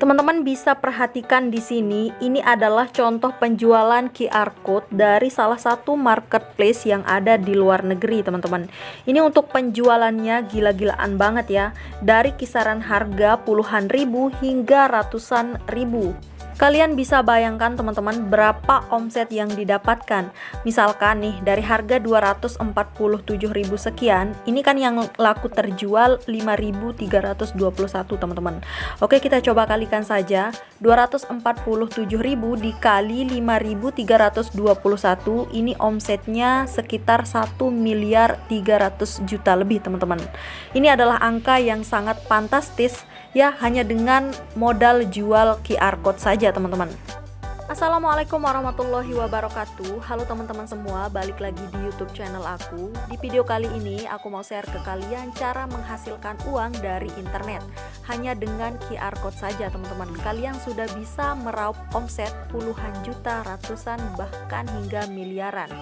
Teman-teman bisa perhatikan di sini, ini adalah contoh penjualan QR code dari salah satu marketplace yang ada di luar negeri, teman-teman. Ini untuk penjualannya gila-gilaan banget ya, dari kisaran harga puluhan ribu hingga ratusan ribu. Kalian bisa bayangkan teman-teman berapa omset yang didapatkan. Misalkan nih dari harga 247.000 sekian, ini kan yang laku terjual 5.321 teman-teman. Oke, kita coba kalikan saja. 247.000 dikali 5.321, ini omsetnya sekitar 1.300.000.000 lebih teman-teman. Ini adalah angka yang sangat fantastis ya, hanya dengan modal jual QR code saja teman-teman. Assalamualaikum warahmatullahi wabarakatuh. Halo teman-teman semua, balik lagi di YouTube channel aku. Di video kali ini aku mau share ke kalian cara menghasilkan uang dari internet. Hanya dengan QR code saja teman-teman, kalian sudah bisa meraup omset puluhan juta, ratusan, bahkan hingga miliaran.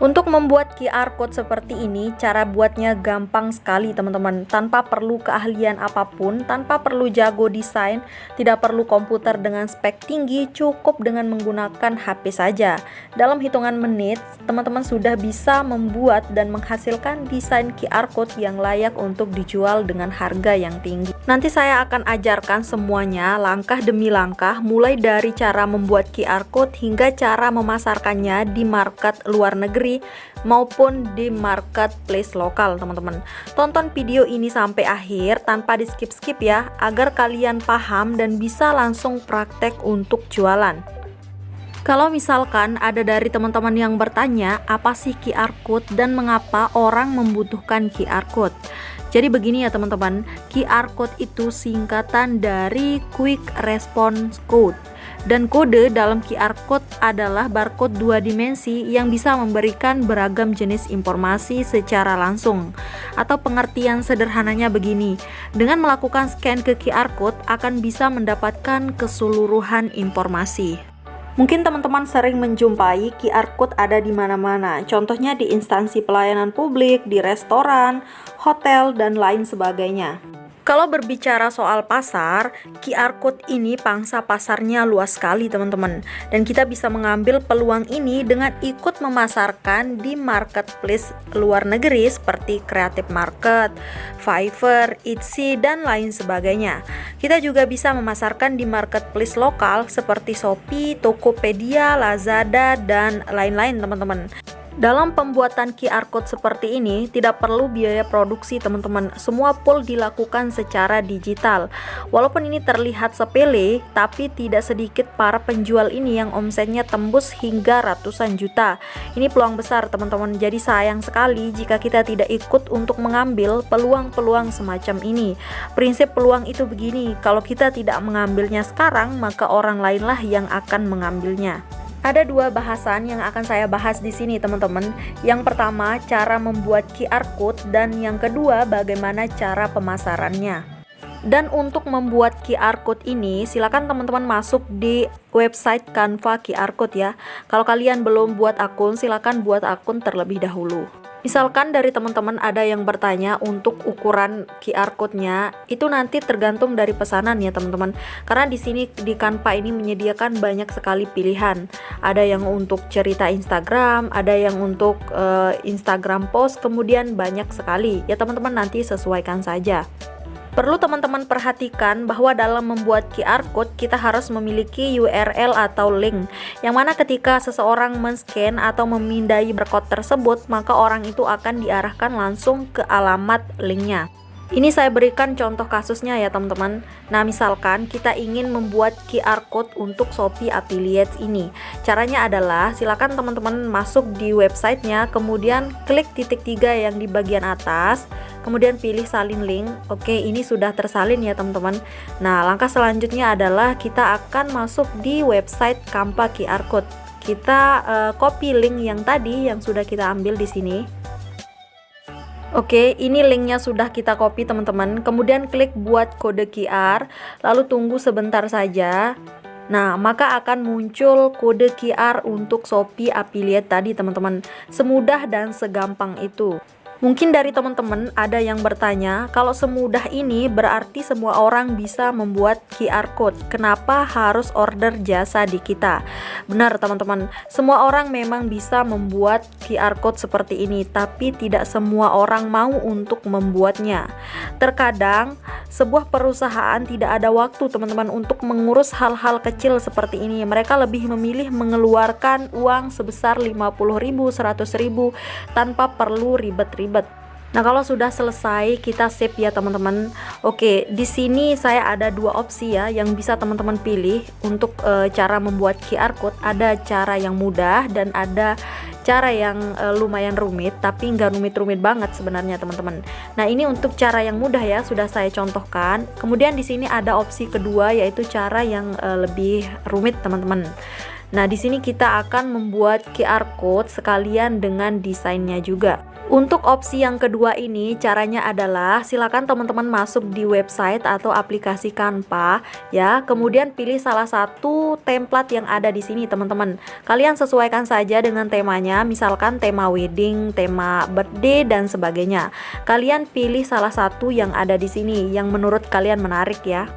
Untuk membuat QR code seperti ini, cara buatnya gampang sekali teman-teman. Tanpa perlu keahlian apapun, tanpa perlu jago desain, tidak perlu komputer dengan spek tinggi, cukup dengan menggunakan HP saja. Dalam hitungan menit, teman-teman sudah bisa membuat dan menghasilkan desain QR code yang layak untuk dijual dengan harga yang tinggi. Nanti saya akan ajarkan semuanya langkah demi langkah, mulai dari cara membuat QR code hingga cara memasarkannya di market luar negeri maupun di marketplace lokal teman-teman. Tonton video ini sampai akhir tanpa di skip-skip ya, agar kalian paham dan bisa langsung praktek untuk jualan. Kalau misalkan ada dari teman-teman yang bertanya apa sih QR code dan mengapa orang membutuhkan QR code. Jadi begini ya teman-teman, QR code itu singkatan dari Quick Response Code. Dan kode dalam QR code adalah barcode 2 dimensi yang bisa memberikan beragam jenis informasi secara langsung. Atau pengertian sederhananya begini, dengan melakukan scan ke QR code akan bisa mendapatkan keseluruhan informasi. Mungkin teman-teman sering menjumpai QR code ada di mana-mana, contohnya di instansi pelayanan publik, di restoran, hotel, dan lain sebagainya. Kalau berbicara soal pasar, QR code ini pangsa pasarnya luas sekali teman-teman. Dan kita bisa mengambil peluang ini dengan ikut memasarkan di marketplace luar negeri seperti Creative Market, Fiverr, Etsy, dan lain sebagainya. Kita juga bisa memasarkan di marketplace lokal seperti Shopee, Tokopedia, Lazada, dan lain-lain teman-teman. Dalam pembuatan QR code seperti ini tidak perlu biaya produksi teman-teman, semua full dilakukan secara digital. Walaupun ini terlihat sepele, tapi tidak sedikit para penjual ini yang omsetnya tembus hingga ratusan juta. Ini peluang besar teman-teman, jadi sayang sekali jika kita tidak ikut untuk mengambil peluang-peluang semacam ini. Prinsip peluang itu begini, kalau kita tidak mengambilnya sekarang, maka orang lainlah yang akan mengambilnya. Ada dua bahasan yang akan saya bahas di sini teman-teman. Yang pertama, cara membuat QR code, dan yang kedua, bagaimana cara pemasarannya. Dan untuk membuat QR code ini, silakan teman-teman masuk di website Canva QR code ya. Kalau kalian belum buat akun, silakan buat akun terlebih dahulu. Misalkan dari teman-teman ada yang bertanya untuk ukuran QR code-nya, itu nanti tergantung dari pesanan ya teman-teman. Karena di sini di Canva ini menyediakan banyak sekali pilihan. Ada yang untuk cerita Instagram, ada yang untuk Instagram post, kemudian banyak sekali. Ya teman-teman nanti sesuaikan saja. Perlu teman-teman perhatikan bahwa dalam membuat QR code kita harus memiliki URL atau link, yang mana ketika seseorang men-scan atau memindai barcode tersebut, maka orang itu akan diarahkan langsung ke alamat linknya. Ini saya berikan contoh kasusnya ya teman-teman. Nah misalkan kita ingin membuat QR code untuk Shopee Affiliates ini. Caranya adalah silakan teman-teman masuk di websitenya, kemudian klik titik 3 yang di bagian atas, kemudian pilih salin link. Oke, ini sudah tersalin ya teman-teman. Nah langkah selanjutnya adalah kita akan masuk di website Canva QR code. Kita copy link yang tadi yang sudah kita ambil di sini. Oke, ini linknya sudah kita copy teman-teman. Kemudian klik buat kode QR, lalu tunggu sebentar saja. Nah, maka akan muncul kode QR untuk Shopee Affiliate tadi teman-teman. Semudah dan segampang itu. Mungkin dari teman-teman ada yang bertanya, kalau semudah ini berarti semua orang bisa membuat QR code. Kenapa harus order jasa di kita? Benar teman-teman, semua orang memang bisa membuat QR code seperti ini, tapi tidak semua orang mau untuk membuatnya. Terkadang sebuah perusahaan tidak ada waktu teman-teman untuk mengurus hal-hal kecil seperti ini. Mereka lebih memilih mengeluarkan uang sebesar 50.000, 100.000 tanpa perlu ribet-ribet. Nah, kalau sudah selesai kita save ya teman-teman. Oke, di sini saya ada dua opsi ya yang bisa teman-teman pilih untuk cara membuat QR code. Ada cara yang mudah dan ada cara yang lumayan rumit, tapi nggak rumit-rumit banget sebenarnya teman-teman. Nah, ini untuk cara yang mudah ya, sudah saya contohkan. Kemudian di sini ada opsi kedua yaitu cara yang lebih rumit teman-teman. Nah, di sini kita akan membuat QR code sekalian dengan desainnya juga. Untuk opsi yang kedua ini caranya adalah silakan teman-teman masuk di website atau aplikasi Canva ya. Kemudian pilih salah satu template yang ada di sini teman-teman. Kalian sesuaikan saja dengan temanya, misalkan tema wedding, tema birthday dan sebagainya. Kalian pilih salah satu yang ada di sini yang menurut kalian menarik ya.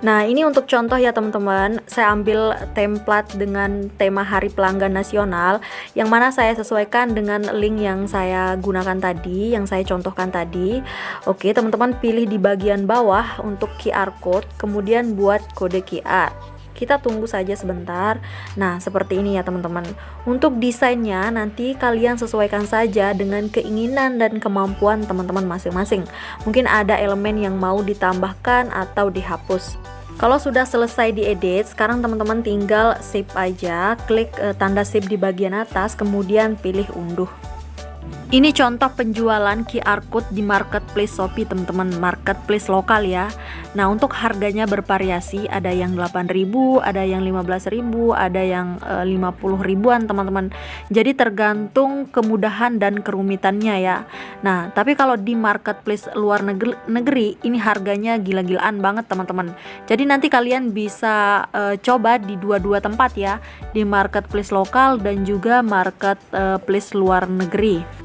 Nah, ini untuk contoh ya teman-teman, saya ambil template dengan tema Hari Pelanggan Nasional yang mana saya sesuaikan dengan link yang saya gunakan tadi, yang saya contohkan tadi. Oke, teman-teman pilih di bagian bawah untuk QR code, kemudian buat kode QR. Kita tunggu saja sebentar. Nah, seperti ini ya teman-teman. Untuk desainnya nanti kalian sesuaikan saja dengan keinginan dan kemampuan teman-teman masing-masing. Mungkin ada elemen yang mau ditambahkan atau dihapus. Kalau sudah selesai diedit, sekarang teman-teman tinggal save aja, klik tanda save di bagian atas, kemudian pilih unduh. Ini contoh penjualan QR code di marketplace Shopee teman-teman, marketplace lokal ya. Nah, untuk harganya bervariasi, ada yang 8.000, ada yang 15.000, ada yang 50 ribuan teman-teman. Jadi tergantung kemudahan dan kerumitannya ya. Nah, tapi kalau di marketplace luar negeri ini harganya gila-gilaan banget teman-teman. Jadi nanti kalian bisa coba di dua-dua tempat ya, di marketplace lokal dan juga marketplace luar negeri.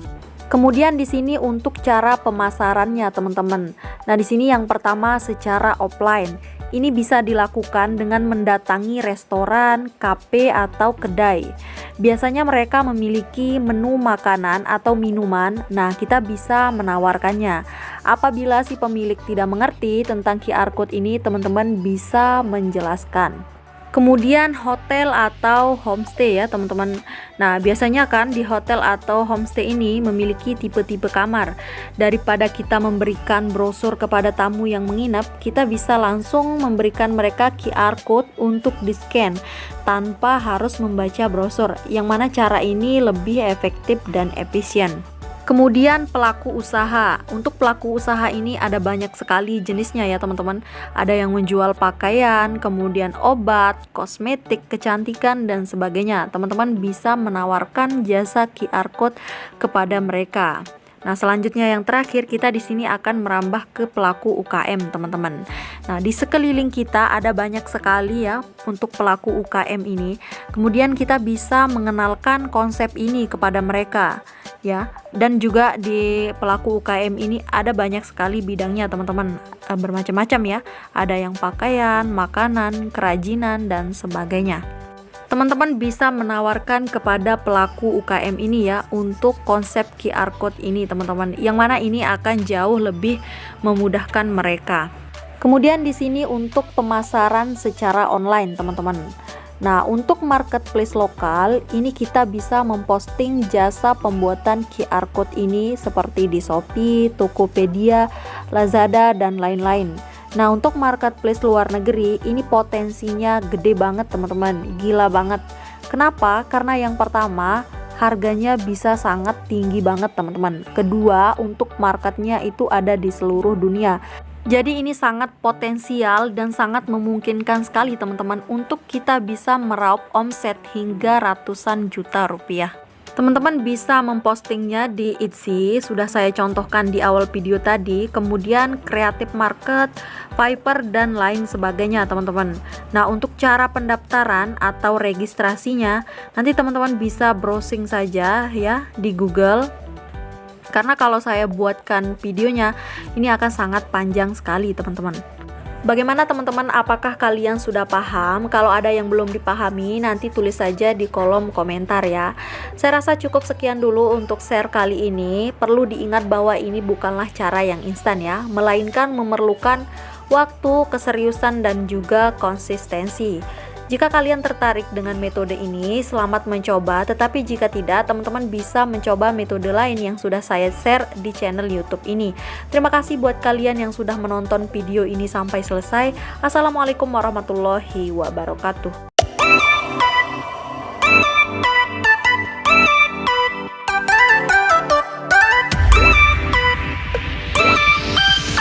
Kemudian di sini untuk cara pemasarannya teman-teman. Nah, di sini yang pertama secara offline. Ini bisa dilakukan dengan mendatangi restoran, kafe atau kedai. Biasanya mereka memiliki menu makanan atau minuman. Nah, kita bisa menawarkannya. Apabila si pemilik tidak mengerti tentang QR code ini, teman-teman bisa menjelaskan. Kemudian hotel atau homestay ya teman-teman. Nah, biasanya kan di hotel atau homestay ini memiliki tipe-tipe kamar. Daripada kita memberikan brosur kepada tamu yang menginap, kita bisa langsung memberikan mereka QR code untuk di-scan tanpa harus membaca brosur. Yang mana cara ini lebih efektif dan efisien. Kemudian pelaku usaha. Untuk pelaku usaha ini ada banyak sekali jenisnya ya teman-teman. Ada yang menjual pakaian, kemudian obat, kosmetik, kecantikan dan sebagainya. Teman-teman bisa menawarkan jasa QR code kepada mereka. Nah, selanjutnya yang terakhir kita di sini akan merambah ke pelaku UKM, teman-teman. Nah, di sekeliling kita ada banyak sekali ya untuk pelaku UKM ini. Kemudian kita bisa mengenalkan konsep ini kepada mereka ya. Dan juga di pelaku UKM ini ada banyak sekali bidangnya, teman-teman. Bermacam-macam ya. Ada yang pakaian, makanan, kerajinan dan sebagainya. Teman-teman bisa menawarkan kepada pelaku UKM ini ya untuk konsep QR code ini teman-teman, yang mana ini akan jauh lebih memudahkan mereka. Kemudian di sini untuk pemasaran secara online teman-teman. Nah, untuk marketplace lokal ini kita bisa memposting jasa pembuatan QR code ini seperti di Shopee, Tokopedia, Lazada dan lain-lain. Nah, untuk marketplace luar negeri ini potensinya gede banget teman-teman, gila banget. Kenapa? Karena yang pertama harganya bisa sangat tinggi banget teman-teman. Kedua, untuk marketnya itu ada di seluruh dunia. Jadi ini sangat potensial dan sangat memungkinkan sekali teman-teman untuk kita bisa meraup omset hingga ratusan juta rupiah. Teman-teman bisa mempostingnya di Etsy, sudah saya contohkan di awal video tadi, kemudian Creative Market, Fiverr dan lain sebagainya teman-teman. Nah, untuk cara pendaftaran atau registrasinya nanti teman-teman bisa browsing saja ya di Google. karena kalau saya buatkan videonya ini akan sangat panjang sekali teman-teman. Bagaimana teman-teman, apakah kalian sudah paham? Kalau ada yang belum dipahami, nanti tulis saja di kolom komentar ya. Saya rasa cukup sekian dulu untuk share kali ini. Perlu diingat bahwa ini bukanlah cara yang instan ya, melainkan memerlukan waktu, keseriusan, dan juga konsistensi. Jika kalian tertarik dengan metode ini, selamat mencoba. Tetapi jika tidak, teman-teman bisa mencoba metode lain yang sudah saya share di channel YouTube ini. Terima kasih buat kalian yang sudah menonton video ini sampai selesai. Assalamualaikum warahmatullahi wabarakatuh.